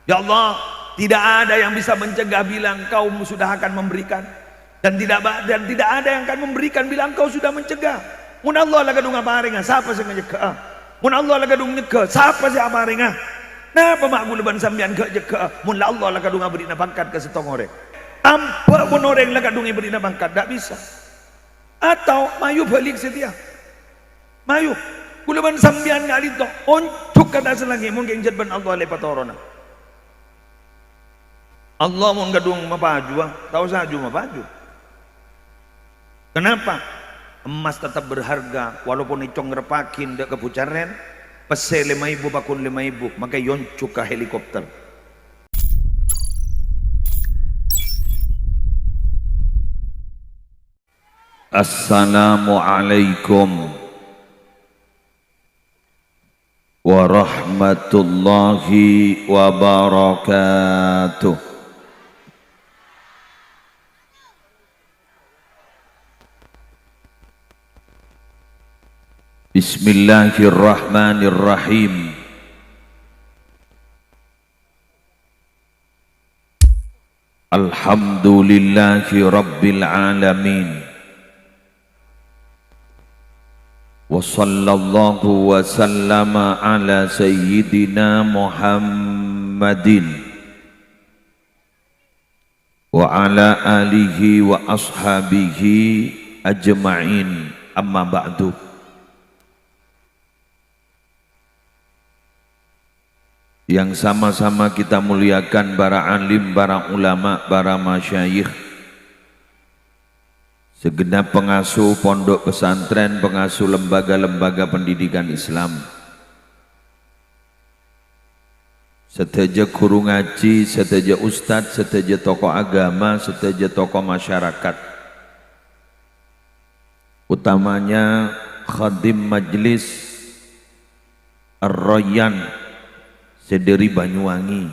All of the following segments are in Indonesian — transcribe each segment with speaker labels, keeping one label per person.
Speaker 1: Ya Allah, tidak ada yang bisa mencegah bilang kau sudah akan memberikan, dan tidak ada yang akan memberikan bilang kau sudah mencegah. Mun Allah lah kadung aparenga, siapa sing nyegah? Mun Allah lah kadung nyegah, siapa sih aparenga? Napa mak gulaban sambian ke jegah? Mun Allah lah kadung beri pangkat ke setong orang. Ampa pun orang lah kadung beri pangkat, tak bisa. Atau mayu balik setia. Mayu gulaban sambian ngali to, oncuk kata selagi mungkin jadban Allah lepat orona. Allah mau gadung mapaju, tahu saja mapaju. Kenapa? Emas tetap berharga walaupun icong ngerepakin dek kepucaren, pese 5.000 bakun 5.000, maka yoncuk ke helikopter.
Speaker 2: Assalamualaikum warahmatullahi wabarakatuh. Bismillahirrahmanirrahim. Alhamdulillahi rabbil alamin. Wa sallallahu wa sallama ala sayyidina Muhammadin wa ala alihi wa ashabihi ajma'in, amma ba'du. Yang sama-sama kita muliakan para alim, para ulama, para masyayikh, segenap pengasuh pondok pesantren, pengasuh lembaga-lembaga pendidikan Islam, seteja guru ngaji, seteja ustadz, seteja tokoh agama, seteja tokoh masyarakat, utamanya khadim majlis Ar-Rayyan sederi Banyuwangi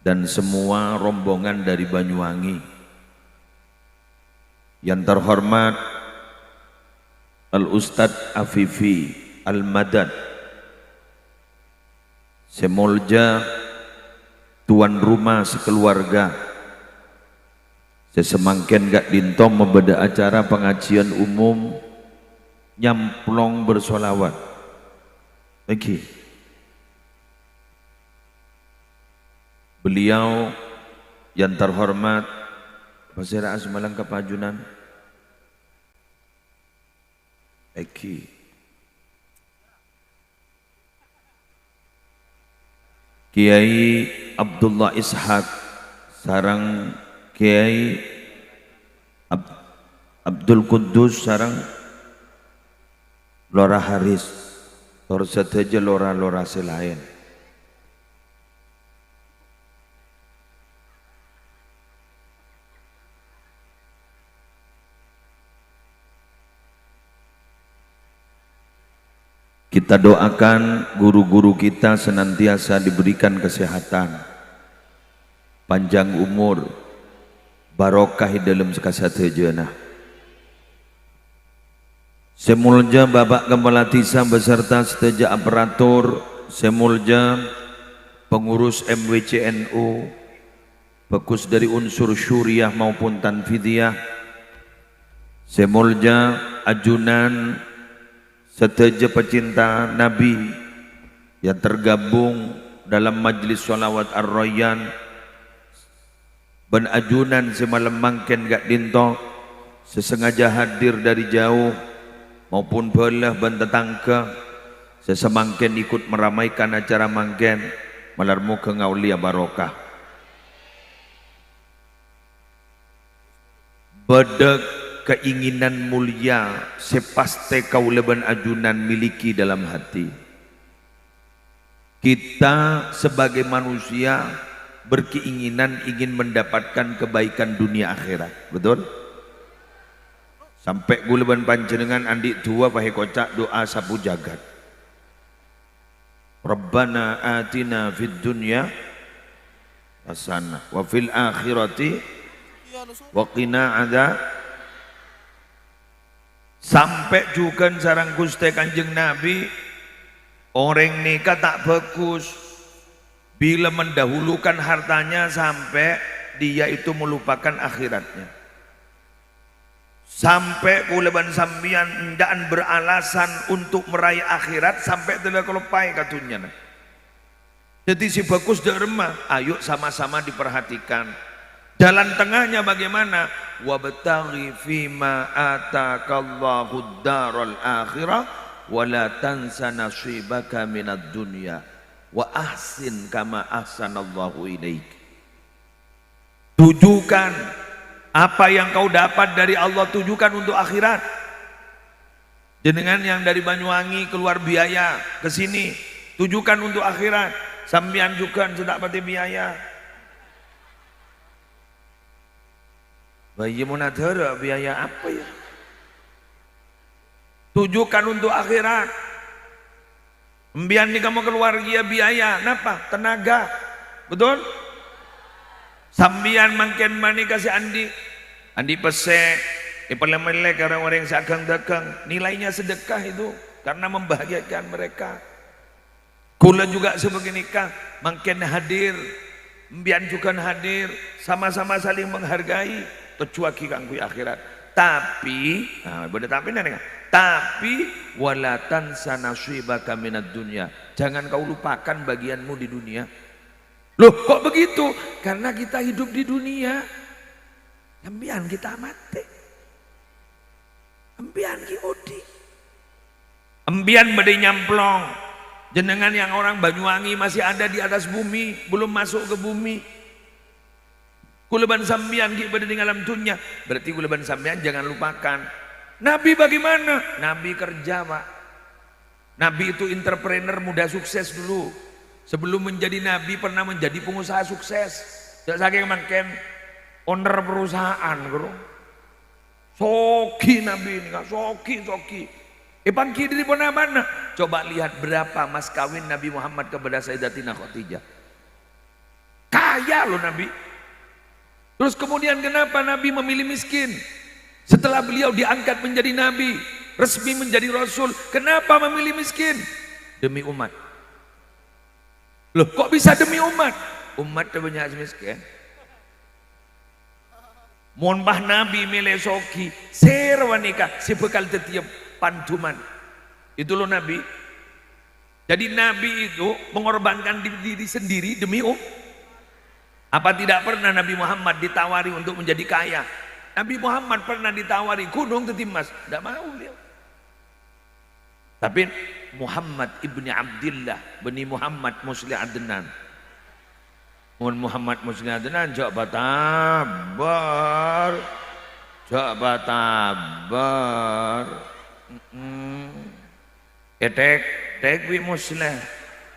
Speaker 2: dan semua rombongan dari Banyuwangi. Yang terhormat Al-Ustadz Afifi Al-Madad, semolja tuan rumah sekeluarga, sesemangken gak dintom membeda acara pengajian umum nyamplong bersolawat. Lagi beliau yang terhormat Pasir Asmalang Kepajunan Eki Kiai Abdullah Ishaq sarang Kiai Abdul Kudus sarang Lora Haris tor seteja lora-lora selain. Kita doakan guru-guru kita senantiasa diberikan kesehatan, panjang umur, barokah dalam sekasatejana. Semulja Bapak Kepala Desa beserta seteja aparatur, semulja pengurus MWCNU, bagus dari unsur syuriah maupun tanfidiyah, semulja ajunan seteja pecinta Nabi yang tergabung dalam majlis sholawat Ar-Rayyan, ben ajunan semalam mangken gak dinto, sesengaja hadir dari jauh maupun belah ben tetangga, sesemangken ikut meramaikan acara mangken malarmu ke ngaulia barokah. Bedek keinginan mulia sepaste kauleban ajunan miliki dalam hati. Kita sebagai manusia berkeinginan ingin mendapatkan kebaikan dunia akhirat, betul? Sampai guleban panjenengan andik dua pahe kocak doa sapu jagat. Rabbana atina fid dunya hasanah wa fil akhirati wa qina adzab. Sampai juga sarang Gusti Kanjeng Nabi, orang nikah tak bagus, bila mendahulukan hartanya sampai dia itu melupakan akhiratnya. Sampai kuleban sambian ndaan beralasan untuk meraih akhirat sampai tidak kelupai katunya. Jadi si bagus derma, ayo sama-sama diperhatikan. Jalan tengahnya bagaimana? Wabtaghi fima atakallahu daral akhirah wala tansa nasibaka minad dunya wa ahsin kama ahsanallahu ilaik. Tujukan apa yang kau dapat dari Allah, tujukan untuk akhirat. Jenengan yang dari Banyuwangi keluar biaya ke sini, tujukan untuk akhirat. Sambian juga sudah pati biaya. Bayi munadhara biaya apa ya? Tujukan untuk akhirat. Mbian ni kamu keluar biaya, napa? Tenaga. Betul? Sambian mangken mani kasih Andi pesek, ipalemelek orang-orang yang seagang dagang, nilainya sedekah itu karena membahagiakan mereka. Kula juga sebeginikah, mangken hadir, mbian juga hadir, sama-sama saling menghargai, tercuaki kangkui akhirat. Tapi, tapi walatan sanasibaka minad dunya. Jangan kau lupakan bagianmu di dunia. Loh kok begitu? Karena kita hidup di dunia. Ambian kita mati. Ambian kiudi. Ambian badai nyamplong. Jenengan yang orang Banyuwangi masih ada di atas bumi, belum masuk ke bumi. Kuleban sambian ki pada di alam dunia. Berarti kuleban sambian jangan lupakan. Nabi bagaimana? Nabi kerja, Pak. Nabi itu entrepreneur muda sukses dulu. Sebelum menjadi nabi pernah menjadi pengusaha sukses. Tidak saking mangken owner perusahaan, bro. Soki nabi ini, soki. Pangki dari mana? Coba lihat berapa mas kawin Nabi Muhammad kepada Sayyidatina Khadijah. Kaya loh Nabi. Terus kemudian kenapa Nabi memilih miskin? Setelah beliau diangkat menjadi nabi, resmi menjadi rasul, kenapa memilih miskin? Demi umat. Loh kok bisa demi umat? Umat banyak miskin. Mohon bah Nabi milih soki, serwanika, si bekal tetiap pantuman. Itu loh Nabi. Jadi Nabi itu mengorbankan diri sendiri demi Apa tidak pernah Nabi Muhammad ditawari untuk menjadi kaya? Nabi Muhammad pernah ditawari gunung tetimas, tidak mau beliau. Tapi Muhammad ibni Abdillah bani Muhammad Musli Adnan. Muhammad Musli Adnan coba tabar. Tek wi muslim.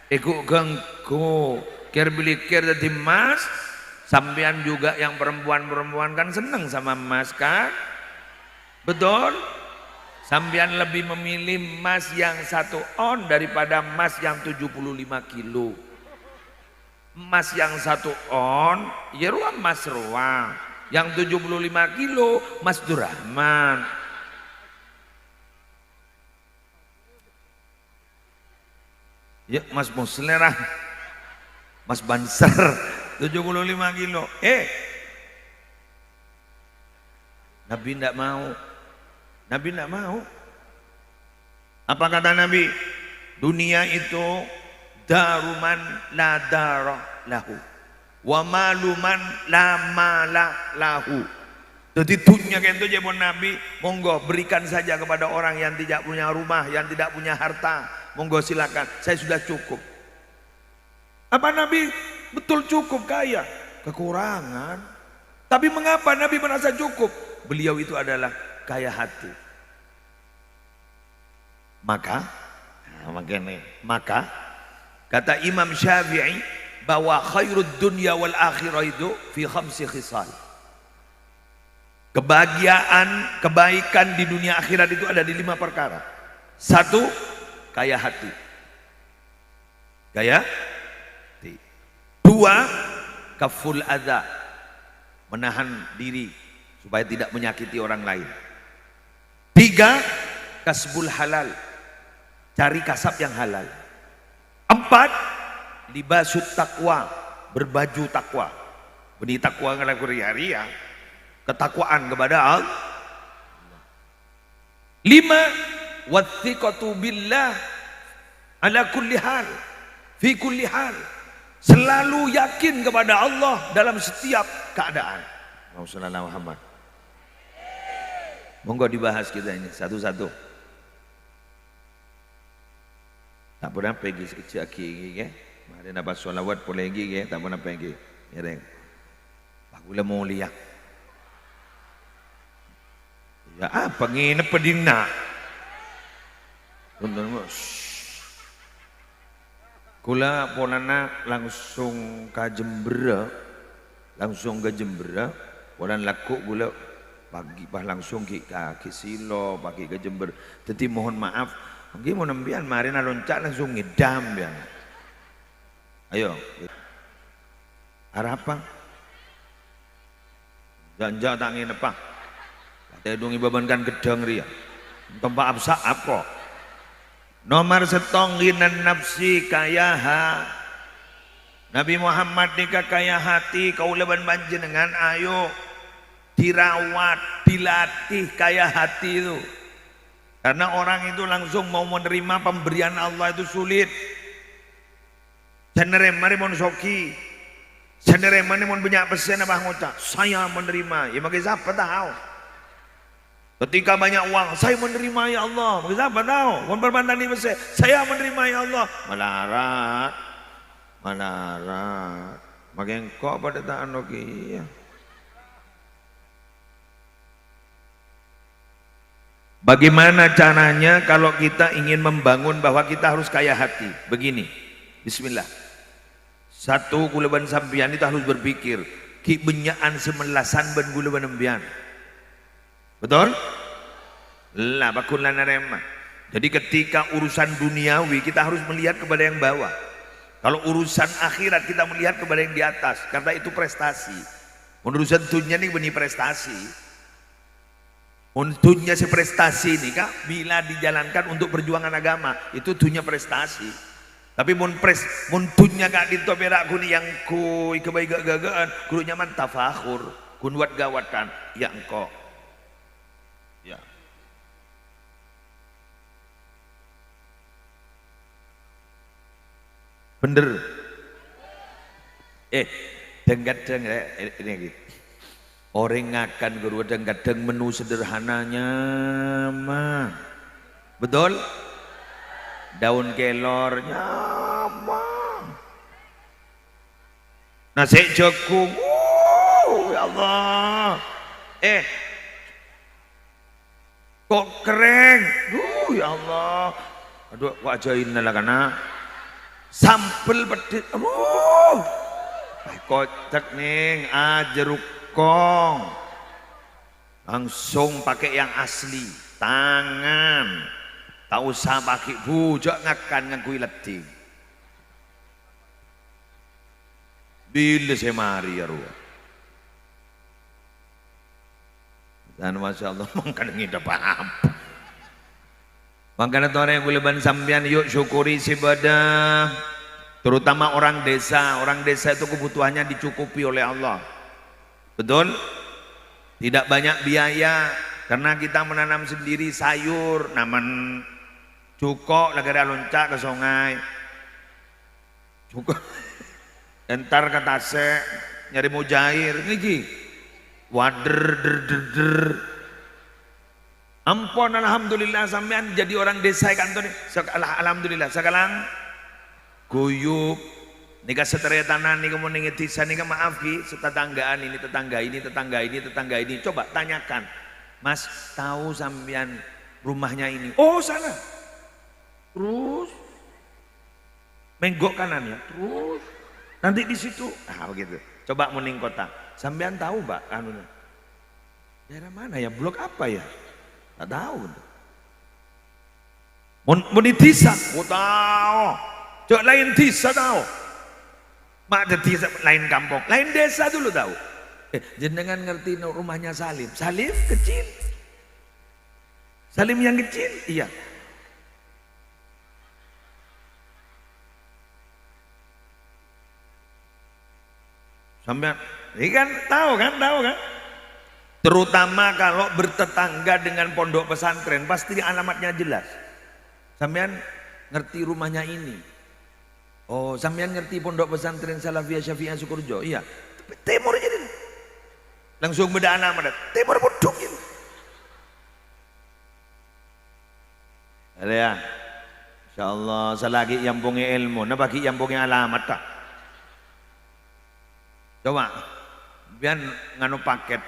Speaker 2: Iku gengku. Kir bilikir dadi mas. Sampean juga yang perempuan-perempuan kan seneng sama emas kan? Betul? Sampean lebih memilih emas yang 1 on daripada emas yang 75 kilo. Emas yang 1 on, ya ruang emas ruang. Yang 75 kilo, Mas Durrahman. Ya Mas Muslerah, Mas Bansar, 75 kilo. Nabi tidak mau. Nabi tidak mau. Apa kata Nabi? Dunia itu daruman la darah lahu wa maluman la mala lahu. Jadi dunia itu jemon Nabi, monggo berikan saja kepada orang yang tidak punya rumah, yang tidak punya harta. Monggo silakan, saya sudah cukup. Apa Nabi betul cukup kaya? Kekurangan. Tapi mengapa Nabi merasa cukup? Beliau itu adalah kaya hati. Maka kata Imam Syafi'i bahwa khairud dunya wal akhirah itu fi 5 khisal. Kebaikan di dunia akhirat itu ada di 5 perkara. 1, kaya hati. Kaya hati. 2, kaful adza, menahan diri supaya tidak menyakiti orang lain. 3, kasbul halal, cari kasab yang halal. 4,
Speaker 1: libasut taqwa, berbaju takwa. Beni takwa ngalaku ria-ria, ketakwaan kepada Allah. 5 wathiqatu billah ala kulli hal, fi kulli hal. Selalu yakin kepada Allah dalam setiap keadaan. Rasulullah Muhammad. Monggo dibahas kita ini satu-satu. Tak pernah pergi sekecil lagi, mari nak solawat boleh lagi, tak pernah pergi. Ya deng. Bagula mau lihat. Ya apa ngene pedina? Kula polana langsung ke Jember, polan laku gula pagi bah langsung ke Silo, pagi ke Jember. Jadi mohon maaf, mungkin mau nembian mari na loncat langsung ngedam bian. Ayo, arah apa? Jangan tak ngene apa? Kata dungi bebankan gedang ria. Tempat absa apa? Nomor setong ginan nafsi kayaha. Nabi Muhammad nikah kaya hati kau leban panjenengan ayo dirawat, dilatih kaya hati itu. Karena orang itu langsung mau menerima pemberian Allah itu sulit. Cenere mari mon soki. Cenere mari mon banyak pesen abah ngucap, saya menerima. Ya bagi siapa tahu? Ketika banyak uang, saya menerima ya Allah. Bagi siapa tahu? Mon berbandani pesen, saya menerima ya Allah. Malarat. Makin kok pada tak anoki. Bagaimana caranya kalau kita ingin membangun bahwa kita harus kaya hati? Begini, bismillah. Satu kuleban sampian itu harus berpikir, ki benyaan semelasan ben kuleban embian. Betul? Lah bakulan narema. Jadi ketika urusan duniawi kita harus melihat kepada yang bawah. Kalau urusan akhirat kita melihat kepada yang di atas, karena itu prestasi. Urusan dunia ini benih prestasi. Untungnya si prestasi ini kak, bila dijalankan untuk perjuangan agama itu dunia prestasi. Tapi muntunnya kak di toperak kuni yang kui kebaik gagaan, kudu nyaman tafakhur, kunwat gawatan, ya engkau. Ya. Bener. Kadang-kadang ini gitu. Orang akan kadang-kadang menu sederhananya mah. Betul? Daun kelornya mah. Nasi jagung. Ya Allah. Kok kering. Ya Allah. Aduh, kok ajain lah kana. Sampel pedit. Kocak nih, jeruk kong langsung pakai yang asli, tangan, tak usah pakai bujak ngakan ngakui letih. Bila saya mari ya ruh. Dan masya Allah mangkana ngida paham. Mangkana orang yang kuleban sambian yuk syukuri ibadah. Terutama orang desa itu kebutuhannya dicukupi oleh Allah. Betul? Tidak banyak biaya karena kita menanam sendiri sayur, naman cukup lagi ada loncat ke sungai. Cukup. Entar ke tase nyari mujair niki. Wader der. Ampun alhamdulillah sampean jadi orang desa kantor. Alhamdulillah sekarang guyup nikah seteretanan nih kemudian ngetisan nih maaf ki tetanggaan ini tetangga ini coba tanyakan mas tahu sampean rumahnya ini oh sana terus menggok kanan ya terus nanti di situ begitu coba muning kota sampean tahu mbak anunya daerah mana ya blok apa ya tak tahu mau ditisak tahu cok lain desa tahu, mak ada desa lain kampung, lain desa dulu tahu. Jenengan ngerti rumahnya Salim, Salim kecil, Salim yang kecil, iya. Sampean, ini kan tahu kan? Terutama kalau bertetangga dengan pondok pesantren, pasti alamatnya jelas. Sampean ngerti rumahnya ini. Oh, sampean ngerti pondok pesantren Salafiyah Syafi'iyah Sukorejo? Iya. Timur aja dulu. Langsung beda alamat. Timur bodok gitu. Ya. Insyaallah selagi yang punya ilmu, nah bagi yang punya alamat tak. Coba, biar nganu paket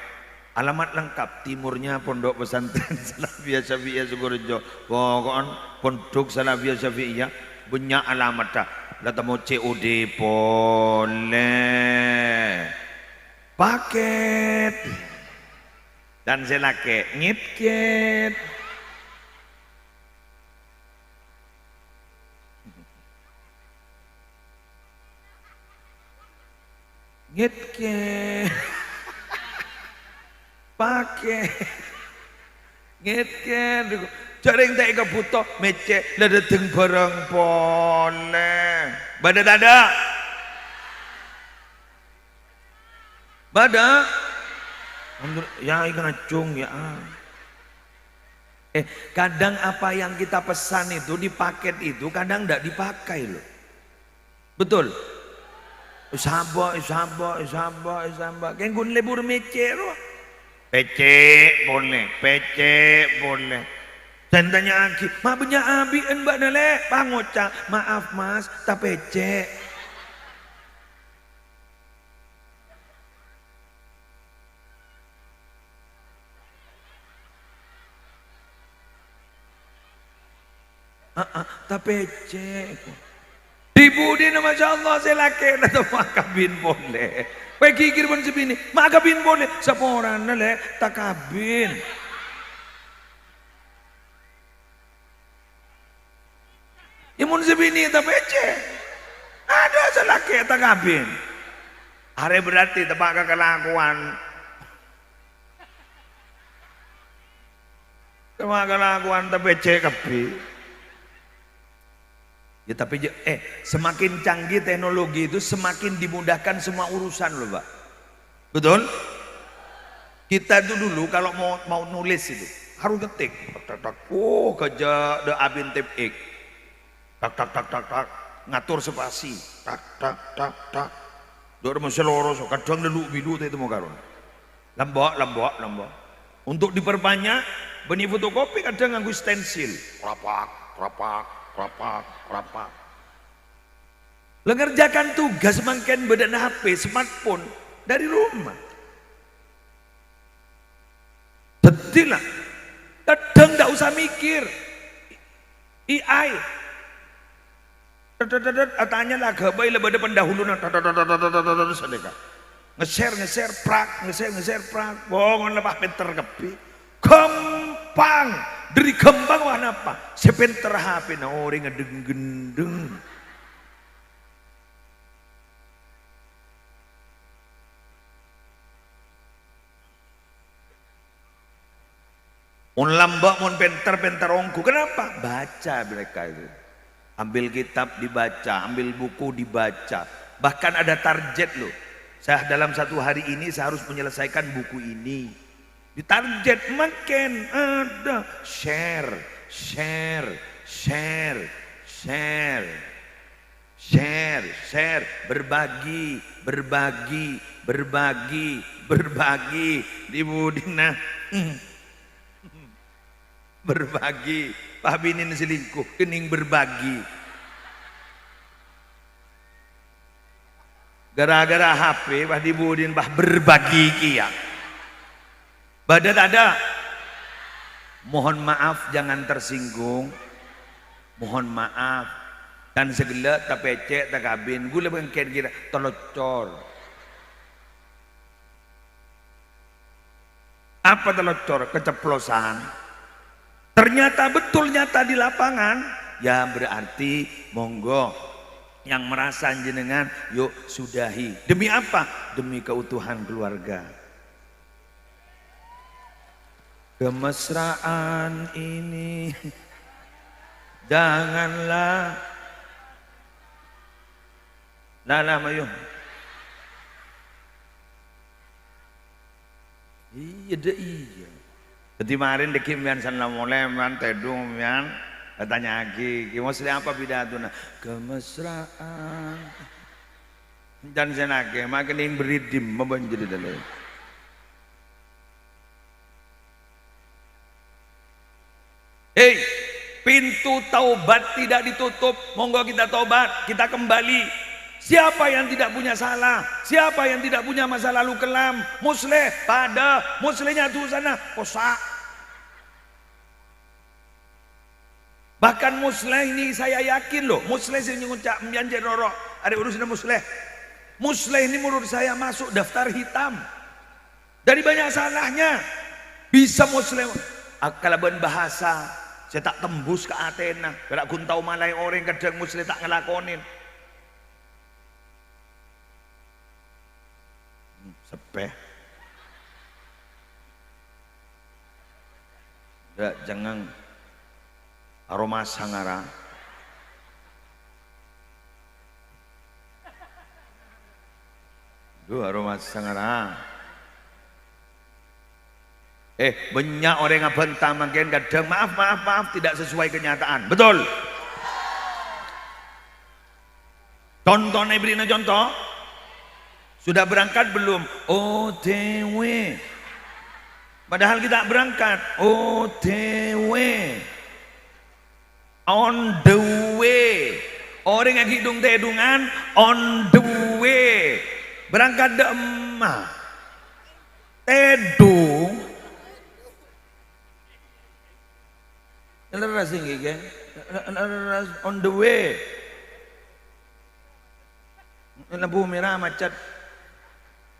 Speaker 1: alamat lengkap timurnya pondok pesantren Salafiyah Syafi'iyah Sukorejo. Pokoknya pondok Salafiyah Syafi'iyah punya alamat tak. Lah temu COD boleh. Paket dan selake ngitket. Ngitket. Pakai ngitket. Jaring tak kebutuh mecek ledeng barang boleh. Badat ada. Badak. Ya ikan acung ya. Kadang apa yang kita pesan itu di paket itu kadang tidak dipakai loh. Betul. Isaba. Kayak gun lebur mecek loh. Pecek boleh. Dan tanya lagi, mak punya abian mbak nale, pangoca, maaf mas, tak pecek. Tak pecek. Dibudi nama Allah saya laki, atau makabin boleh. Pergi kiri pun sebini, makabin boleh. Seporan nale, tak kabin. Imun sebini tak pecek. Ada selaki tak kabin. Hari berarti tepak kelakuan. Tepak kelakuan tak pecek kabin. Ya tapi semakin canggih teknologi itu semakin dimudahkan semua urusan loh Pak. Betul? Kita itu dulu kalau mau nulis itu harus ketik. Oh kerja the abin tip ek. Tak ngatur spasi. Tak. Dor meseloro kadang leluk bidu itu mau karon. Lambok. Untuk diperbanyak benih fotokopi kadang nganggo stensil. Rapak. Mengerjakan tugas makin badan HP, smartphone dari rumah. Betul lah. Kadang tidak usah mikir. AI. Tanya lah gabai lebih pendahulu sedekah. Nge-share prak. Bongon lepas pinter kepi. Gampang. Dari gampang wah apa? Sepenter HP na orang ngedeng-gendeng. Mon lambak, mon penter ongku. Kenapa? Baca mereka itu. Ambil kitab dibaca, ambil buku dibaca. Bahkan ada target loh. Saya dalam satu hari ini saya harus menyelesaikan buku ini. Ditarget makin ada share, berbagi di budina berbagi Pak Binin selingkuh kening berbagi gara-gara HP Pak Dibudin Pak berbagi kia. Badat ada. Mohon maaf jangan tersinggung. Mohon maaf. Dan segala tak pecek tak kabin. Gula bengket kira telocor. Apa telocor? Keceplosan. Ternyata betul nyata di lapangan. Ya berarti monggo yang merasa jenengan yuk sudahi. Demi apa? Demi keutuhan keluarga. Kemesraan ini janganlah Mayu Iya deh iya.
Speaker 2: Jadi kemarin deki mian sana mulai mian tedung mian tanya lagi, maksudnya apa pidatuna? Kemesraan. Dan senake makin yang beridim membanjiri dalam. Hei, pintu taubat tidak ditutup. Monggo kita taubat, kita kembali. Siapa yang tidak punya salah? Siapa yang tidak punya masa lalu kelam? Musleh, pada muslehnya tuh sana kosak. Bahkan musleh ini saya yakin loh, musleh sing ngucap mianjer roro, ada urusan musleh. Musleh ini menurut saya masuk daftar hitam. Dari banyak salahnya bisa musleh akalaban bahasa, saya tak tembus ke Athena, gerak guntau malai orang kadang musleh tak ngelakonin. Sepeh. Jangan aroma sangara. Duh aroma sangara. Banyak orang yang bentang makin kadang maaf tidak sesuai kenyataan. Betul. Contoh berikan contoh. Sudah berangkat belum? OTW. Padahal kita berangkat. OTW. On the way. Orang yang hidung tedungan on the way. Berangkat de emah. Tedung. Leras tinggi kan? On the way. Lampu merah macet.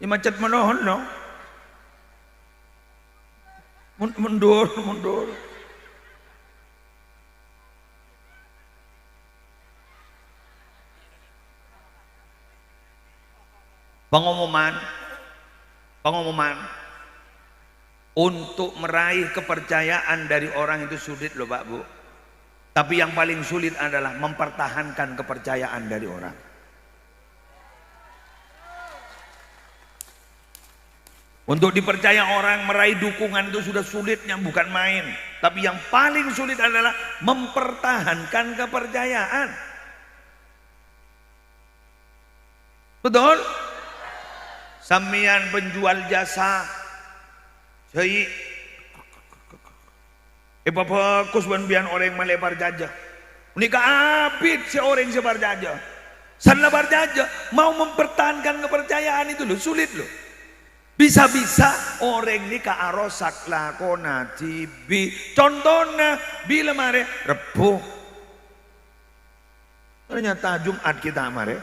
Speaker 2: Ini macet menahan no. Mundur. Pengumuman untuk meraih kepercayaan dari orang itu sulit loh Pak Bu. Tapi yang paling sulit adalah mempertahankan kepercayaan dari orang. Untuk dipercaya orang, meraih dukungan itu sudah sulitnya bukan main. Tapi yang paling sulit adalah mempertahankan kepercayaan. Betul? Samian penjual jasa saya bagus banbian orang melebar jajah menikah abid seorang sebar jajah lebar jajah mau mempertahankan kepercayaan itu loh sulit loh. Bisa-bisa orang ini ke arosak lakona tibi contohnya bila mare Rebo ternyata Jumat kita mare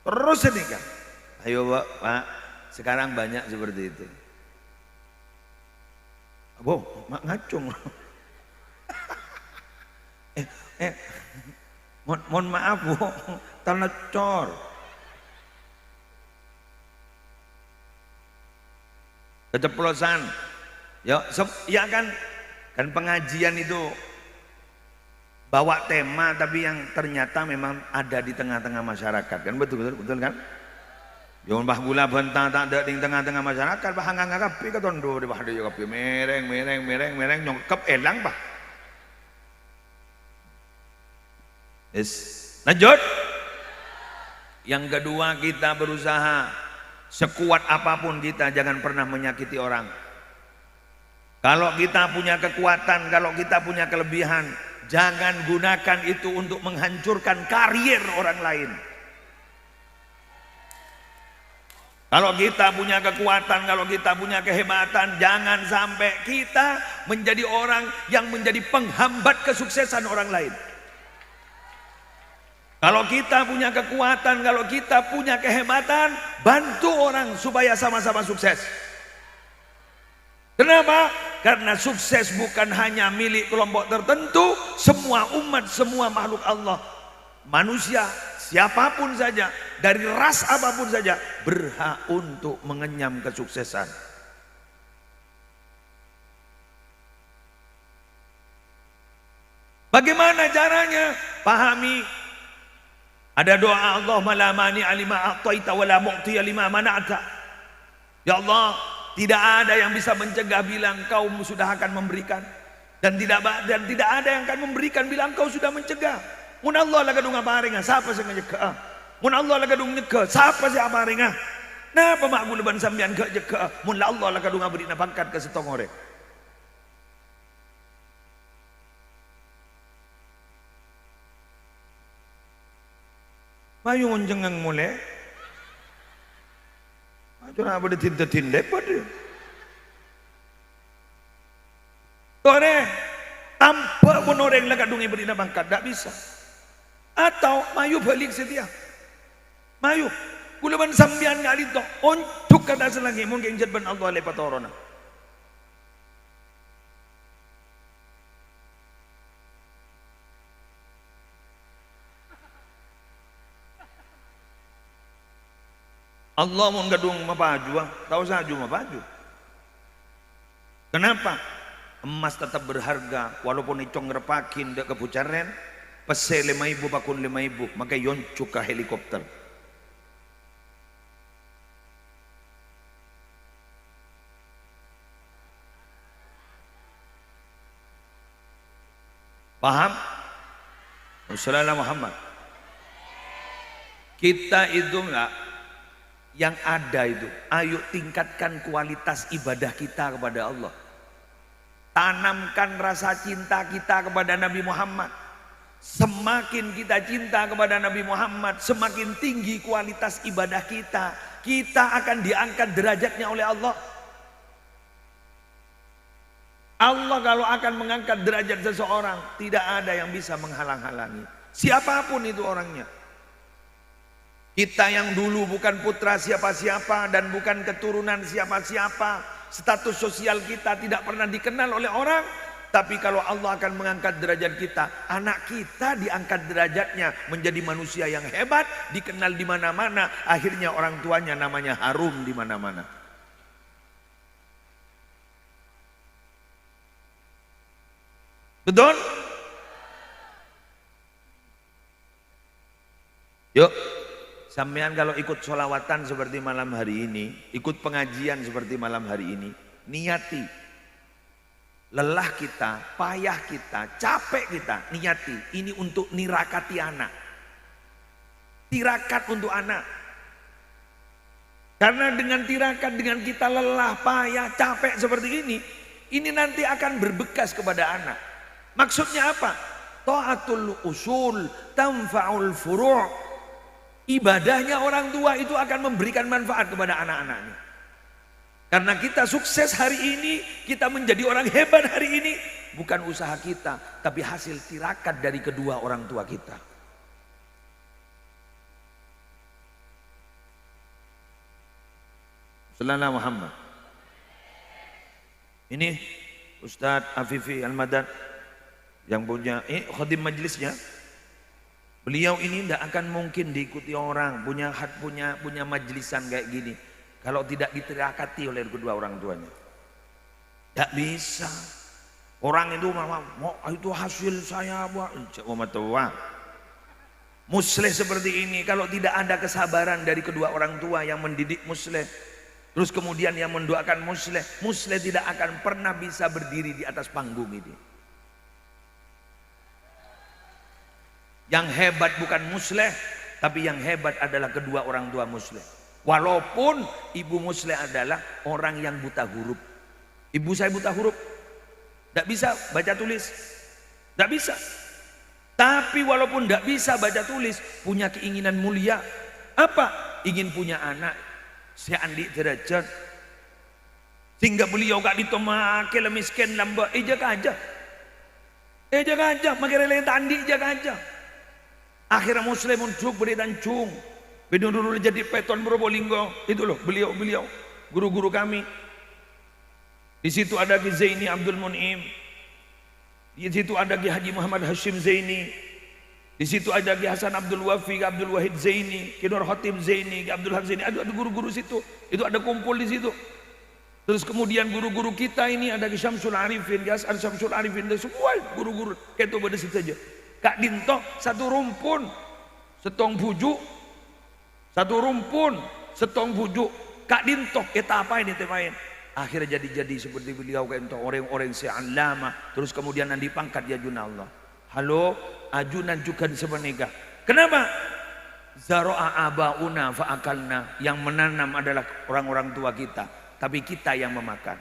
Speaker 2: terus ini kan ayo Pak sekarang banyak seperti itu. Abo ngacung. Mohon maaf Bu telecor. Keceplosan. Ya kan pengajian itu bawa tema tapi yang ternyata memang ada di tengah-tengah masyarakat kan betul kan? Jangan bah gula bentang tak ada di tengah-tengah masyarakat bah hanggang kapi katondo di bah dia kapi mereng nyongkep elang bah. Lanjut. Yang kedua kita berusaha sekuat apapun kita jangan pernah menyakiti orang. Kalau kita punya kekuatan, kalau kita punya kelebihan, jangan gunakan itu untuk menghancurkan karir orang lain. Kalau kita punya kekuatan, kalau kita punya kehebatan, jangan sampai kita menjadi orang yang menjadi penghambat kesuksesan orang lain. Kalau kita punya kekuatan, kalau kita punya kehebatan, bantu orang supaya sama-sama sukses. Kenapa? Karena sukses bukan hanya milik kelompok tertentu, semua umat, semua makhluk Allah, manusia, siapapun saja, dari ras apapun saja, berhak untuk mengenyam kesuksesan. Bagaimana caranya? Pahami. Ada doa Allahumma la mani alima a'taita wa la mu'tiya lima mana'ta. Ya Allah,
Speaker 1: Tidak ada yang bisa mencegah bilang kau sudah akan memberikan. Dan tidak ada yang akan memberikan bilang kau sudah mencegah. Mun Allah laga dung aparinga, siapa sing nyegah? Mun Allah laga dung nyegah, siapa sih aparinga? Napa mak guluban sambian ke nyegah? Mun Allah laga dung beri na pangkat ke setongore. Mayungon jangang mule. Ajo na bade tinta-tinde pade. Tore tanpa pun orang laga dungi beri na pangkat, tak bisa. Atau mayu balik setia. Mayu. Kulaban sambian nga dito. Untuk kata selagi mungkin jadban Allah lepat orona. Allah mau gadung mapaju, tahu saja mapaju. Kenapa? Emas tetap berharga walaupun icong repakin dek kepucaren. Pese 5.000 bakun 5.000, maka yoncuk ke helikopter. Paham? Wassalamualaikum Muhammad. Kita itu enggak yang ada itu, ayo tingkatkan kualitas ibadah kita kepada Allah. Tanamkan rasa cinta kita kepada Nabi Muhammad. Semakin kita cinta kepada Nabi Muhammad, semakin tinggi kualitas ibadah kita. Kita akan diangkat derajatnya oleh Allah. Allah kalau akan mengangkat derajat seseorang, tidak ada yang bisa menghalang-halangi. Siapapun itu orangnya. Kita yang dulu bukan putra siapa-siapa dan bukan keturunan siapa-siapa, status sosial kita tidak pernah dikenal oleh orang. Tapi kalau Allah akan mengangkat derajat kita, anak kita diangkat derajatnya menjadi manusia yang hebat, dikenal di mana-mana, akhirnya orang tuanya namanya harum di mana-mana. Betul? Yuk, sampean kalau ikut sholawatan seperti malam hari ini, ikut pengajian seperti malam hari ini, niati. Lelah kita, payah kita, capek kita, niati. Ini untuk nirakati anak. Tirakat untuk anak. Karena dengan tirakat, dengan kita lelah, payah, capek seperti ini nanti akan berbekas kepada anak. Maksudnya apa? Ta'atul usul, tanfa'ul furu'. Ibadahnya orang tua itu akan memberikan manfaat kepada anak-anaknya. Karena kita sukses hari ini, kita menjadi orang hebat hari ini, bukan usaha kita, tapi hasil tirakat dari kedua orang tua kita. Sallallahu Muhammad. Ini Ustadz Afifi Al-Madad yang punya khadim majlisnya. Beliau ini tidak akan mungkin diikuti orang, punya majlisan kayak gini. Kalau tidak ditirakati oleh kedua orang tuanya, tidak bisa. Orang itu mau itu hasil saya buat musleh seperti ini. Kalau tidak ada kesabaran dari kedua orang tua yang mendidik musleh, terus kemudian yang mendoakan musleh, musleh tidak akan pernah bisa berdiri di atas panggung ini. Yang hebat bukan musleh, tapi yang hebat adalah kedua orang tua musleh. Walaupun ibu musleh adalah orang yang buta huruf. Ibu saya buta huruf, tidak bisa baca tulis, tidak bisa. Tapi walaupun tidak bisa baca tulis, punya keinginan mulia. Apa? Ingin punya anak seandi derajat, sehingga beliau gak ditomake miskin lamba. Jaga aja, makin lain tandi jaga aja. Akhirnya muslim untuk beri tancung. Bidung dulu jadi peton Probolinggo, itu loh beliau guru-guru kami. Di situ ada Ki Zaini Abdul Mun'im, di situ ada Ki Haji Muhammad Hashim Zaini, di situ ada Ki Hasan Abdul Wafi, Ki Abdul Wahid Zaini, Ki Nur Khatib Zaini, Ki Abdul Haq Zaini. Ada guru-guru situ, itu ada kumpul di situ. Terus kemudian guru-guru kita ini ada Ki Syamsul Arifin, Ki Hasan Syamsul Arifin, dan semua guru-guru itu pada situ aja. Kak Dinto satu rumpun, setong bujuk. Satu rumpun, setong bujuk. Kak Dintok, kita apa ini temain? Akhirnya jadi seperti beliau kayak itu orang-orang se'alama. Terus kemudian nanti pangkat ya juna Allah. Halo, ajunan juga sebenarnya. Kenapa? Zaro'a abauna fa'akalna. Yang menanam adalah orang-orang tua kita, tapi kita yang memakan.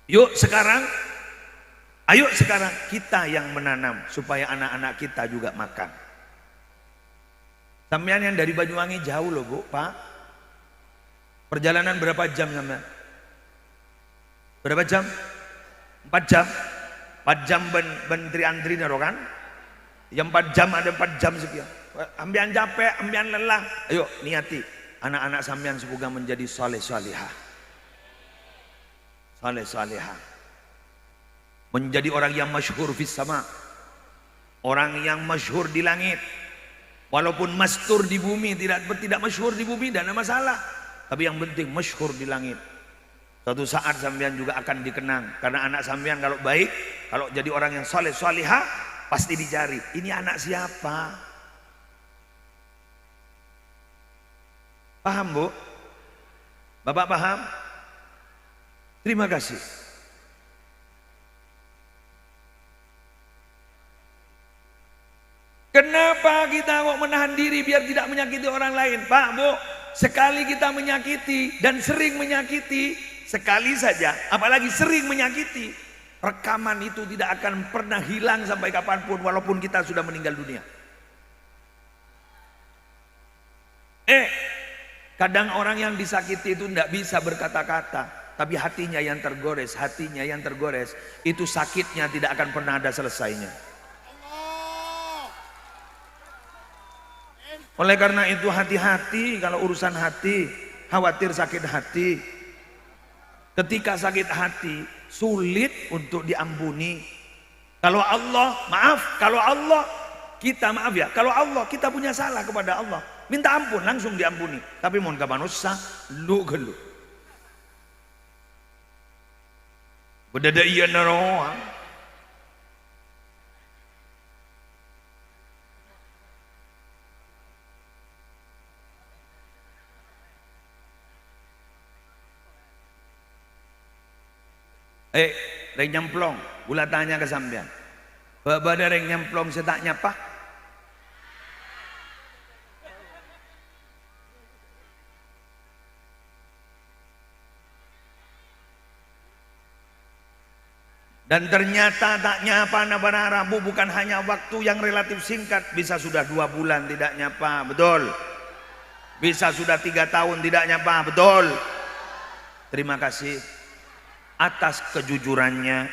Speaker 1: Ayo sekarang kita yang menanam supaya anak-anak kita juga makan. Sampean yang dari Banyuwangi jauh loh Bu, Pak. Perjalanan berapa jam sampean? Berapa jam? 4 jam. 4 jam ben antri naro kan? Yang 4 jam ada 4 jam sekian. Ambian capek, ambian lelah. Ayo niati anak-anak sampean semoga menjadi saleh-salihah. Saleh-salihah. Menjadi orang yang masyhur fis sama. Orang yang masyhur di langit. Walaupun mastur di bumi, tidak masyhur di bumi, tidak ada masalah. Tapi yang penting masyhur di langit. Suatu saat sampean juga akan dikenang. Karena anak sampean kalau baik, kalau jadi orang yang saleh salihah, pasti dicari. Ini anak siapa? Paham Bu? Bapak paham? Terima kasih. Kenapa kita kok menahan diri biar tidak menyakiti orang lain? Pak, Bu, sekali kita menyakiti dan sering menyakiti, sekali saja, apalagi sering menyakiti, rekaman itu tidak akan pernah hilang sampai kapanpun walaupun kita sudah meninggal dunia. Kadang orang yang disakiti itu tidak bisa berkata-kata, tapi hatinya yang tergores, itu sakitnya tidak akan pernah ada selesainya. Oleh karena itu hati-hati kalau urusan hati, khawatir sakit hati. Ketika sakit hati sulit untuk diampuni. Kalau Allah kita punya salah kepada Allah, minta ampun langsung diampuni. Tapi mohon kapan usah lu gelu. Bedada iya naroang. Reng nyemplong, gula tanya ke sampean. Babada reng nyemplong saya tak nyapa. Dan ternyata tak nyapa nabana Rabu bukan hanya waktu yang relatif singkat, bisa sudah 2 bulan tidak nyapa, betul. Bisa sudah 3 tahun tidak nyapa, betul. Terima kasih atas kejujurannya.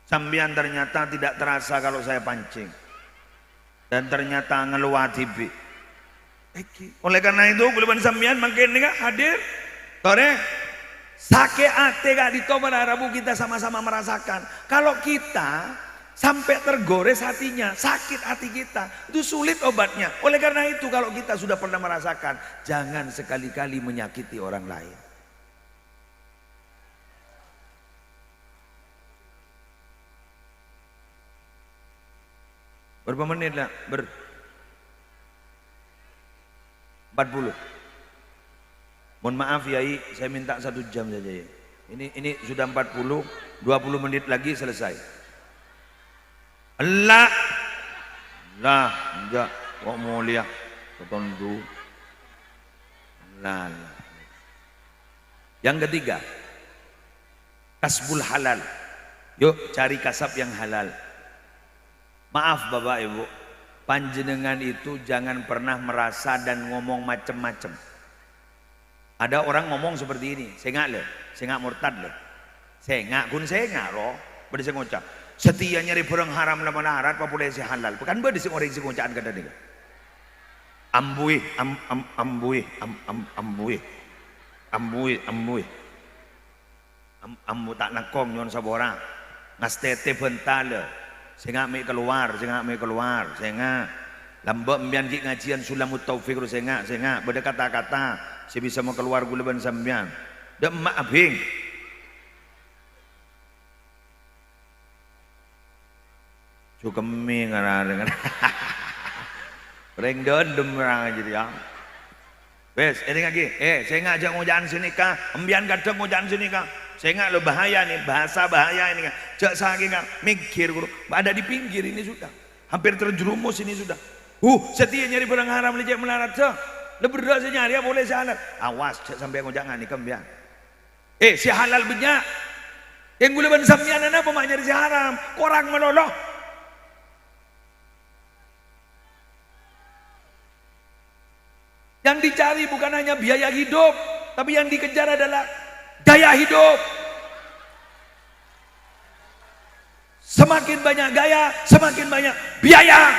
Speaker 1: Sambian ternyata tidak terasa kalau saya pancing, dan ternyata ngeluar TV. Oleh karena itu kuliban sambian makin nih hadir tore sake ate gak ditobar Rabu kita sama-sama merasakan. Kalau kita sampai tergores hatinya, sakit hati kita, itu sulit obatnya. Oleh karena itu kalau kita sudah pernah merasakan, jangan sekali-kali menyakiti orang lain. Berapa menit lah? 40. Mohon maaf Yai, saya minta 1 jam saja ya. Ini sudah 40, 20 menit lagi selesai. Lah, enggak, kok mulia, ketondu. Lah. Yang ketiga, kasbul halal. Yuk cari kasab yang halal. Maaf Bapak Ibu, panjenengan itu jangan pernah merasa dan ngomong macem-macem. Ada orang ngomong seperti ini, sengak murtad le, sengak loh, pada saya ngucap. Setia nyari barang haram laman harat populasi halal. Bukan ber orang sing ngocaan kada nih. Ambui. Ambu tak nakong nyon sabora. Ngastete bentale. Senga me keluar. Senga. Lambak mbian ki ngajian sulamut taufik ru senga. Beda kata-kata. Si bisa mau keluar guleban sambian. Dak maafing. Cukemi ngarang. Reng dendem orang aja dia. Wes, ini lagi. Saya ngajak ngojaan sini kah? Embian kadang ngojaan sini kah? Saya nggak lo bahaya nih, bahasa bahaya ini kan. Jak sakit nggak mikir, guru. Ada di pinggir ini sudah. Hampir terjerumus ini sudah. Setia nyari barang haram licik melarat sah. Lo berdoa saya nyari ya boleh saya halal. Awas, cak sampai ngojangan nih kembian. Si halal banyak. Yang gula ban sambian apa mak nyari si haram? Korang meloloh. Yang dicari bukan hanya biaya hidup, tapi yang dikejar adalah gaya hidup. Semakin banyak gaya, semakin banyak biaya.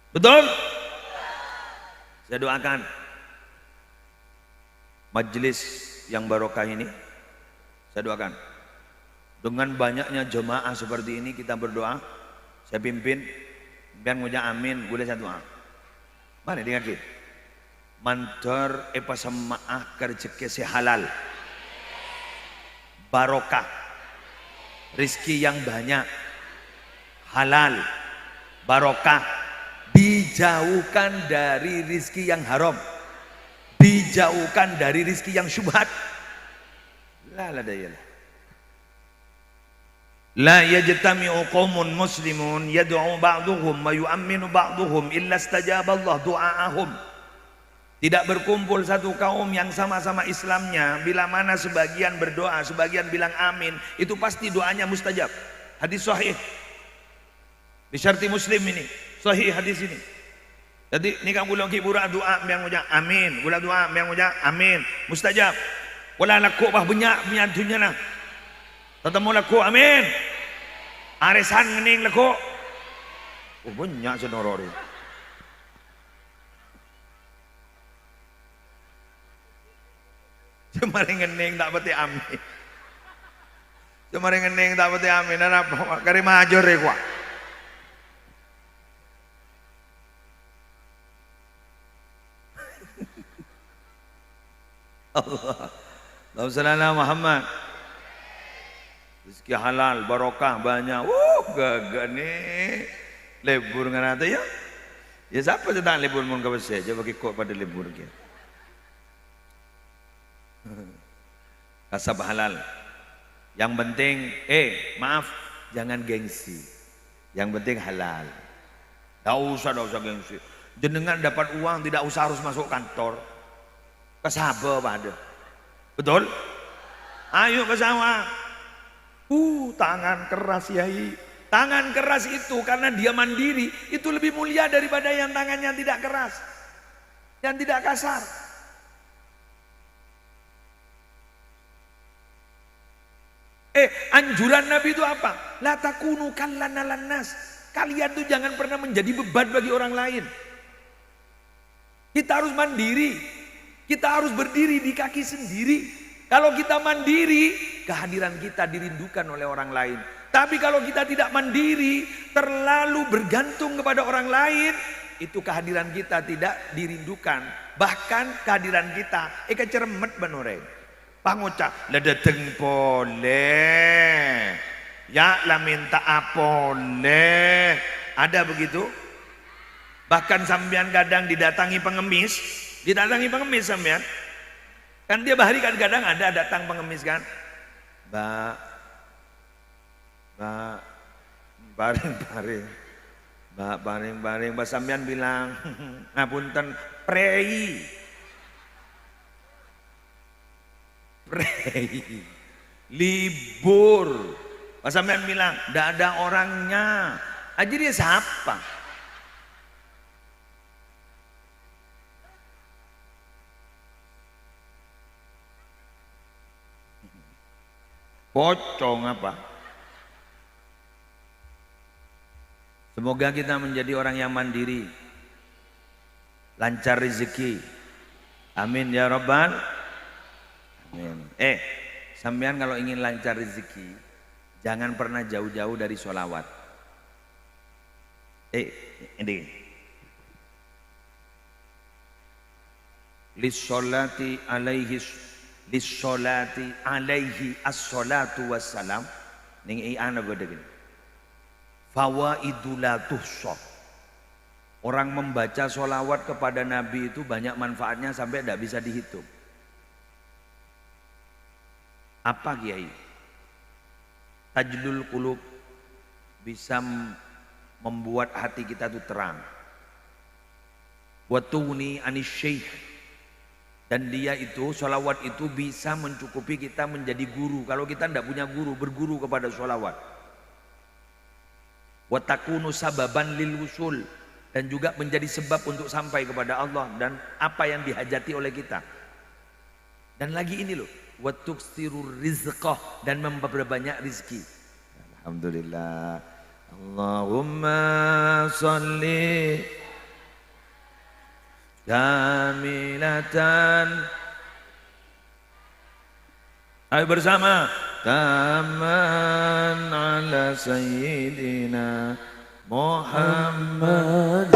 Speaker 1: Betul? Saya doakan majelis yang barokah ini, saya doakan dengan banyaknya jemaah seperti ini kita berdoa. Saya pimpin, biar ngucap amin, boleh saya doa. Mana dia kaki? Mantor semaah kerjeke si halal, barokah, rizki yang banyak, halal, barokah, dijauhkan dari rizki yang haram, dijauhkan dari rizki yang syubhat. La yajtami'u qaumun muslimun yad'u ba'duhum wa yu'minu ba'duhum illa istajaba Allah du'aahum. Tidak berkumpul satu kaum yang sama-sama Islamnya, bila mana sebagian berdoa, sebagian bilang amin, itu pasti doanya mustajab. Hadis sahih bi syarti Muslim ini, sahih hadis ini. Jadi ni kan bulan kibura doa yang ngucap amin, bulan doa yang ngucap amin, mustajab. Wala laku bah banyak dunia nah. Ketemu laku amin. Arisan ngening laku. Banyak senorori. Cuma ngening tak pati amin. Cuma ngening tak pati amin. Apa kari major ya kuah. Allahumma shalli ala Muhammad. Rezeki halal, barokah banyak. Gagak nih. Lebur dengan ada ya. Ya siapa sedang lebur mun ka besi aja bagi kok pada lebur kia. Kasab halal. Yang penting maaf jangan gengsi. Yang penting halal. Tak usah gengsi. Jenengan dapat uang tidak usah harus masuk kantor. Kesaba pada. Betul? Ayo ke sawah. Tangan keras yai. Tangan keras itu karena dia mandiri, itu lebih mulia daripada yang tangannya tidak keras, yang tidak kasar. Anjuran Nabi itu apa? La takunu kallana lannas. Kalian tuh jangan pernah menjadi beban bagi orang lain. Kita harus mandiri. Kita harus berdiri di kaki sendiri. Kalau kita mandiri, kehadiran kita dirindukan oleh orang lain. Tapi kalau kita tidak mandiri, terlalu bergantung kepada orang lain, itu kehadiran kita tidak dirindukan. Bahkan kehadiran kita, keceremet benore. Pangucap, ledeteng boleh. Ya lah minta apoleh. Ada begitu? Bahkan sampean kadang didatangi pengemis sampean. Kan dia bahari kadang ada datang pengemis kan. Mbak, paring. Mbak sampean bilang, ngapunten prei. Libur. Mbak sampean bilang, enggak ada orangnya. Aja dia siapa? Pocong apa? Semoga kita menjadi orang yang mandiri, lancar rezeki. Amin ya Rabbal. Amin. Sampean kalau ingin lancar rezeki, jangan pernah jauh-jauh dari sholawat. Ini. Lis sholati alaihi
Speaker 2: lissolati alaihi as-salatu wassalam ning ana godegen fawaidul la tuhsa. Orang membaca sholawat kepada Nabi itu banyak manfaatnya sampai tidak bisa dihitung. Apa Kiai? Tajdul qulub, bisa membuat hati kita itu terang. Watuni anis syekh, dan dia itu sholawat itu bisa mencukupi kita menjadi guru. Kalau kita tidak punya guru, berguru kepada sholawat. Watakunu sababan lil wusul, dan juga menjadi sebab untuk sampai kepada Allah dan apa yang dihajati oleh kita. Dan lagi ini loh, watuksirur rizqah, dan memperbanyak rizki. Alhamdulillah. Allahumma salli kamilatan. Ayo bersama. Taman ala sayyidina Muhammadillah.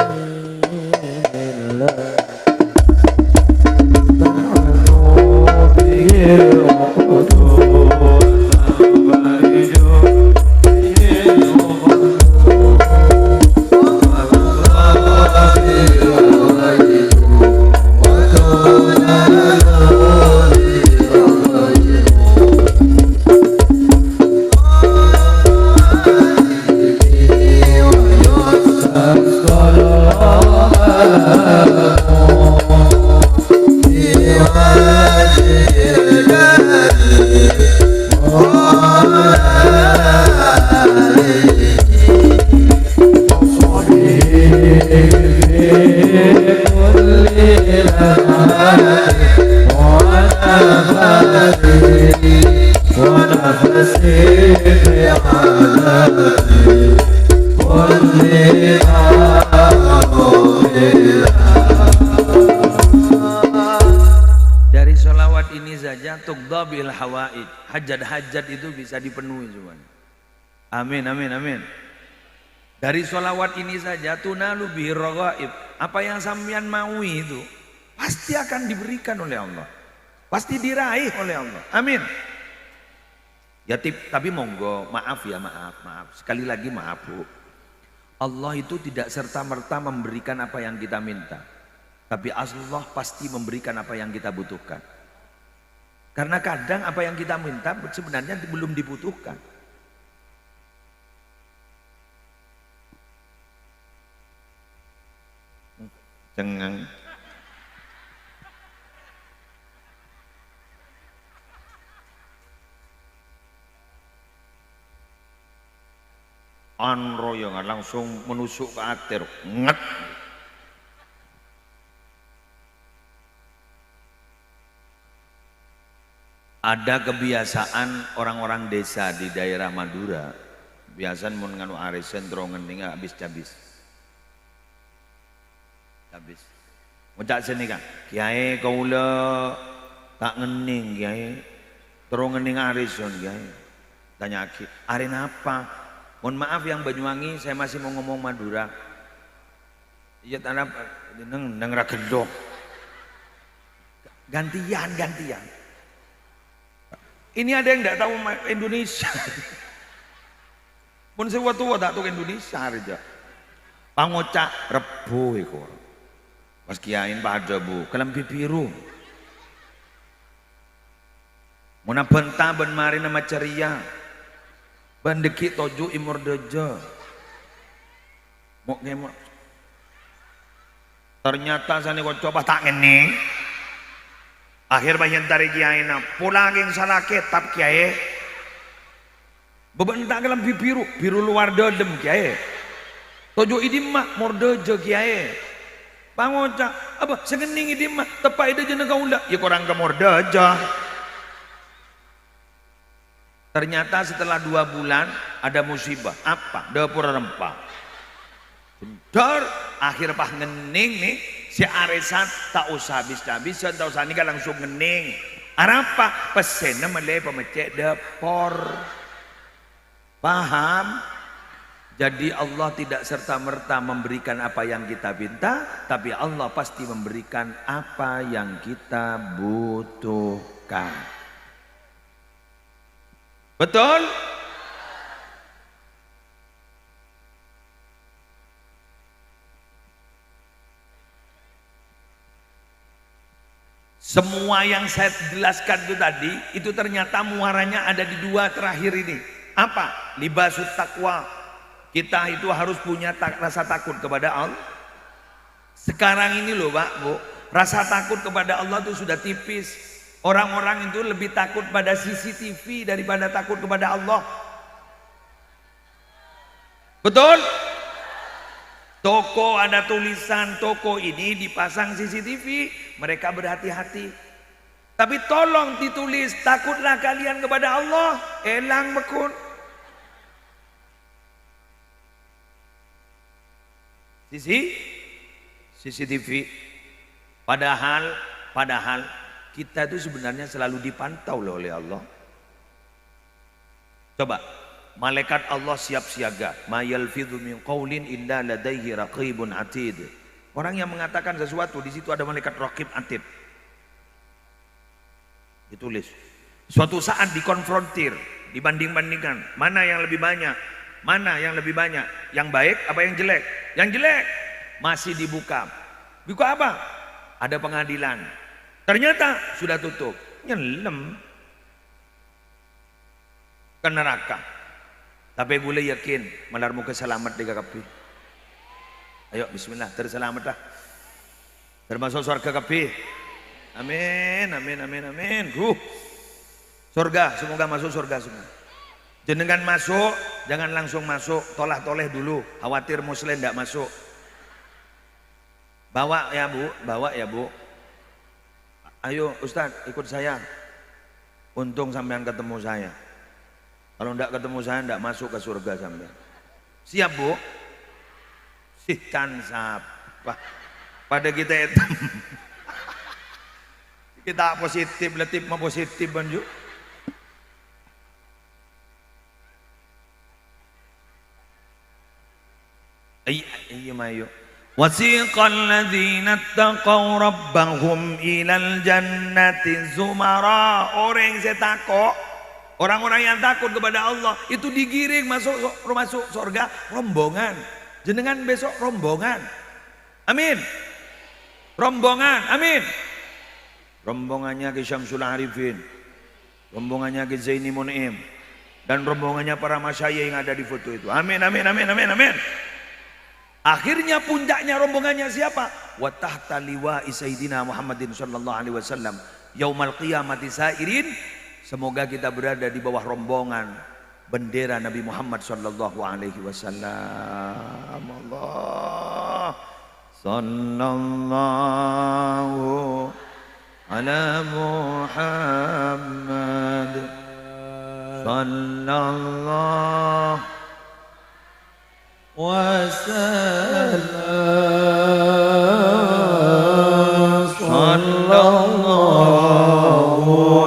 Speaker 2: Dari sholawat ini saja tuqdabil hawaid, hajat-hajat itu bisa dipenuhi semuanya. Amin, amin, amin. Dari sholawat ini saja tunalu bihi raghaib, apa yang sampean mau itu pasti akan diberikan oleh Allah, pasti diraih oleh Allah. Amin. Ya tapi monggo, maaf ya, maaf. Sekali lagi maaf Bu. Allah itu tidak serta-merta memberikan apa yang kita minta. Tapi Allah pasti memberikan apa yang kita butuhkan. Karena kadang apa yang kita minta sebenarnya belum dibutuhkan. Cengang. Anroyo langsung menusuk ke atir, nget. Ada kebiasaan orang-orang desa di daerah Madura, biasanya mau nganu arisan terongan nih habis. Ngucap sini kan, Kiai kaula tak ngening Kiai, terongan nih arisan Kiai. Tanya Ki, arin apa? Mohon maaf yang Banyuwangi, saya masih mau ngomong Madura. Iya tanah neng ragendok. Gantian. Ini ada yang tidak tahu Indonesia. Pun sewaktu tak tahu Indonesia aja. Pangocak Rebo iku. Pas kiain pada Bu, kelambi biru. Muna benta ben mari nama ceria. Bandeki toju imur dejo. Mok ngemok. Ternyata sani kok coba tak ngene. Akhir bagian dari kiai na pulang yang salah kitab kiai. Bebentak kelam biru luar dedem kiai. Tojo idim mak mordejo kiai. Pangocak apa segening idim mak tepai dejo nagaula. Ya kurang ke mordejo. Ternyata setelah 2 bulan ada musibah. Apa? Dapur rempah. Bentar, akhir pah ngening nih. Si arisan tak usah habis-habisan, tak usah nikah langsung ngening. Apa? Pesennya meleh pemecek dapur. Paham? Jadi Allah tidak serta-merta memberikan apa yang kita minta, tapi Allah pasti memberikan apa yang kita butuhkan.
Speaker 1: neraka. Betul? Semua yang saya jelaskan itu tadi, itu ternyata muaranya ada di dua terakhir ini. Apa? Libasut taqwa. Kita itu harus punya rasa takut kepada Allah. Sekarang ini loh Pak, Bu, rasa takut kepada Allah itu sudah tipis. Orang-orang itu lebih takut pada CCTV daripada takut kepada Allah. Betul? Toko ada tulisan toko ini dipasang CCTV, mereka berhati-hati. Tapi tolong ditulis takutlah kalian kepada Allah, elang bekun. CCTV. Padahal kita itu sebenarnya selalu dipantau loh oleh Allah. Coba, malaikat Allah siap siaga. Ma yalfidhu min qaulin illa ladaihi raqibun atid. Orang yang mengatakan sesuatu, di situ ada malaikat raqib atid. Ditulis. Suatu saat dikonfrontir, dibanding-bandingkan, mana yang lebih banyak? Mana yang lebih banyak? Yang baik apa yang jelek? Yang jelek masih dibuka. Buka apa? Ada pengadilan. Ternyata sudah tutup. Nyelam ke neraka. Tapi boleh yakin malarmu keselamat di kapi. Ayo bismillah, terselamatlah. Termasuk surga kapi. Amin, amin, amin, amin. Surga, semoga masuk surga semua. Jenengan masuk, jangan langsung masuk, tolah-toleh dulu. Khawatir muslim tidak masuk. Bawa ya Bu, bawa ya Bu. Ayo Ustaz, ikut saya. Untung sampean ketemu saya. Kalau tidak ketemu saya, tidak masuk ke surga sampean. Siap Bu? Sitan siapa? Pada kita itu. Kita positif, letip mah positif banju. Iya mayu. Wasiqal ladzina taqaw rabbahum ilal jannati zumara. Orang yang takut, orang-orang yang takut kepada Allah itu digiring masuk surga rombongan. Jenengan besok rombongan. Amin. Rombongan, amin. Rombongannya ke Syamsul Arifin, rombongannya ke Zaini Mun'im, dan rombongannya para masyayikh yang ada di foto itu. Amin, amin, amin, amin, amin. Akhirnya puncaknya rombongannya siapa? Wa tahta liwa'i Sayyidina Muhammadin sallallahu alaihi wasallam yaumal qiyamati sairin. Semoga kita berada di bawah rombongan bendera Nabi Muhammad sallallahu alaihi wasallam. Allah sallallahu ala Muhammad sallallahu wasallam sallallahu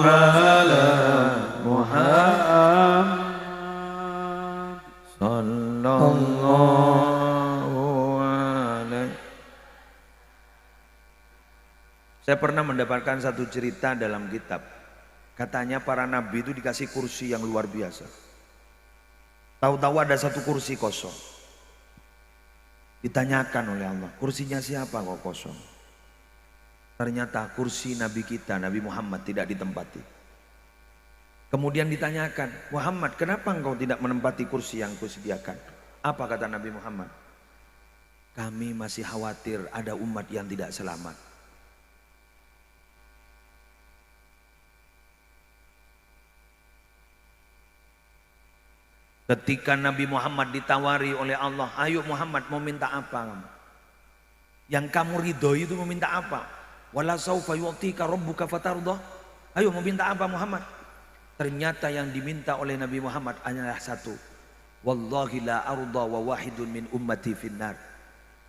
Speaker 1: ala Muhammad sallallahu alaihi. Saya pernah mendapatkan satu cerita dalam kitab. Katanya para nabi itu dikasih kursi yang luar biasa. Tahu-tahu ada satu kursi kosong. Ditanyakan oleh Allah, kursinya siapa kok kosong? Ternyata kursi Nabi kita, Nabi Muhammad tidak ditempati. Kemudian ditanyakan, Muhammad kenapa engkau tidak menempati kursi yang kusediakan? Apa kata Nabi Muhammad? Kami masih khawatir ada umat yang tidak selamat. Ketika Nabi Muhammad ditawari oleh Allah, ayo Muhammad mau minta apa kamu? Yang kamu ridhoi itu mau minta apa? Wala saufa yu'tika rabbuka fatardah. Ayo mau minta apa Muhammad? Ternyata yang diminta oleh Nabi Muhammad hanyalah satu. Wallahi la arda wa wahidun min ummati finnar.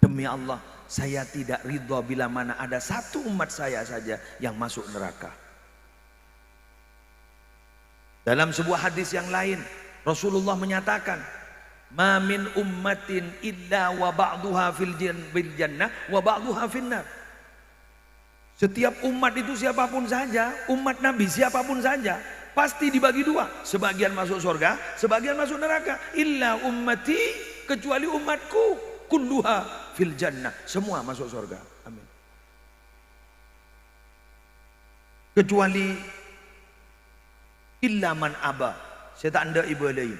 Speaker 1: Demi Allah, saya tidak ridha bila mana ada satu umat saya saja yang masuk neraka. Dalam sebuah hadis yang lain, Rasulullah menyatakan, "Ma min ummatin illa wa ba'duha fil jannah wa ba'duha finnar." Setiap umat itu siapapun saja, umat Nabi siapapun saja, pasti dibagi dua. Sebagian masuk surga, sebagian masuk neraka. Illa ummati, kecuali umatku, kulluha fil jannah. Semua masuk surga. Amin. Kecuali illa man aba. Saya tak anda ibu lain.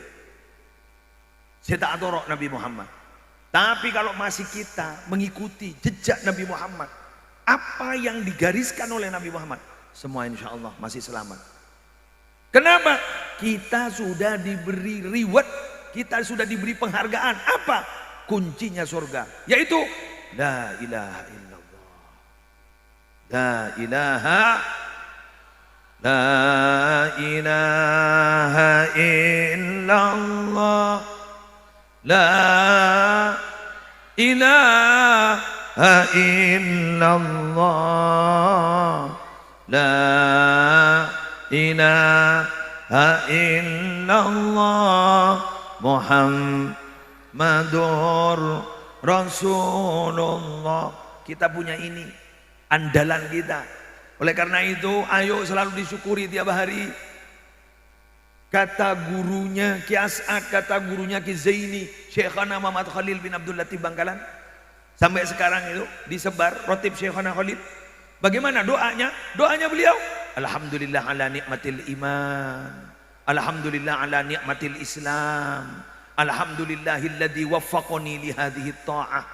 Speaker 1: Saya tak atorok Nabi Muhammad. Tapi kalau masih kita mengikuti jejak Nabi Muhammad, apa yang digariskan oleh Nabi Muhammad, semua insya Allah masih selamat. Kenapa? Kita sudah diberi reward, kita sudah diberi penghargaan. Apa? Kuncinya surga, yaitu la ilaha illallah. La ilaha illallah. La ilaha illallah. La ilaha illallah. Muhammadur Rasulullah. Kita punya ini, andalan kita. Oleh karena itu, ayo selalu disyukuri tiap hari. Kata gurunya Ki As'ad, kata gurunya Ki Zaini, Syekhana Muhammad Khalil bin Abdul Latif Bangkalan. Sampai sekarang itu disebar rotib Syekhana Khalil. Bagaimana doanya? Doanya beliau, alhamdulillah ala nikmatil iman, alhamdulillah ala nikmatil Islam, alhamdulillahilladzi waffaqani li hadhihi ta'ah.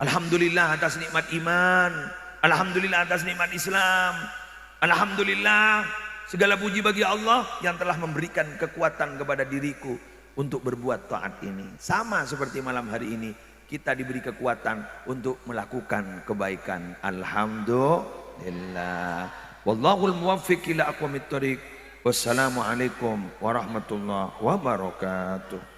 Speaker 1: Alhamdulillah atas nikmat iman, alhamdulillah atas nikmat Islam, alhamdulillah segala puji bagi Allah yang telah memberikan kekuatan kepada diriku untuk berbuat taat ini. Sama seperti malam hari ini, kita diberi kekuatan untuk melakukan kebaikan. Alhamdulillah. Wallahul muwaffiq ila aqwamit thoriq. Wassalamualaikum warahmatullahi wabarakatuh.